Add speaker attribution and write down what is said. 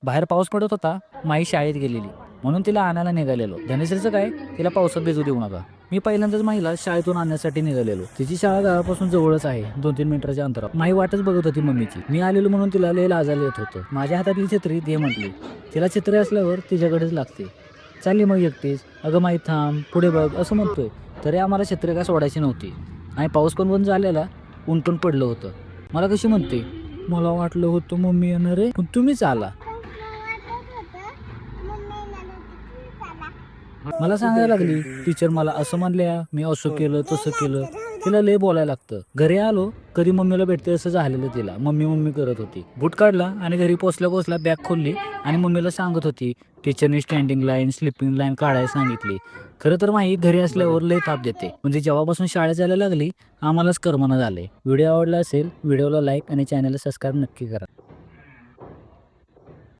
Speaker 1: बाहेर पाऊस पडत होता. माई शाळेत गेलेली म्हणून तिला आणायला निघालेलो. धनश्रीचं काय, तिला पावसात भिजू देऊ नका. मी पहिल्यांदाच माईला शाळेतून आणण्यासाठी निघालेलो. तिची शाळा गावापासून जवळच आहे, 2-3 मिनिटाच्या अंतरावर. माई वाटच बघत होती मम्मीची. मी आलेलो म्हणून तिला लय लाजायला येत होतं. माझ्या हातातली छत्री दे म्हटली. तिला छत्री असल्यावर तिच्याकडेच लागते. चालली मग एकटीच. अगं माई थांब, पुढे बघ असं म्हणतोय. तरी आम्हाला छत्री काय सोडायची नव्हती आणि पाऊस पण बंद झालेला, ऊन पण पडलं होतं. मला कशी म्हणते, मला वाटलं होतं मम्मी येणार आहे पण तुम्हीच आला. मला सांगायला लागली टीचर मला असं म्हणल्या, मी असं केलं तसं केलं. तिला लय बोलायला लागतं. घरी आलो कधी मम्मीला भेटते असं झालेलं तिला. मम्मी मम्मी करत होती. बूट काढला आणि घरी पोचल्या बॅग खोलली आणि मम्मीला सांगत होती टीचरने स्टँडिंग लाईन स्लिपिंग लाईन काढायला सांगितली. खरं तर माही घरी असल्यावर लय ताप देते. म्हणजे जेव्हापासून शाळेत जायला लागली आम्हालाच करमना झाले. व्हिडिओ आवडला असेल व्हिडिओला लाईक आणि चॅनलला सबस्क्राईब नक्की करा.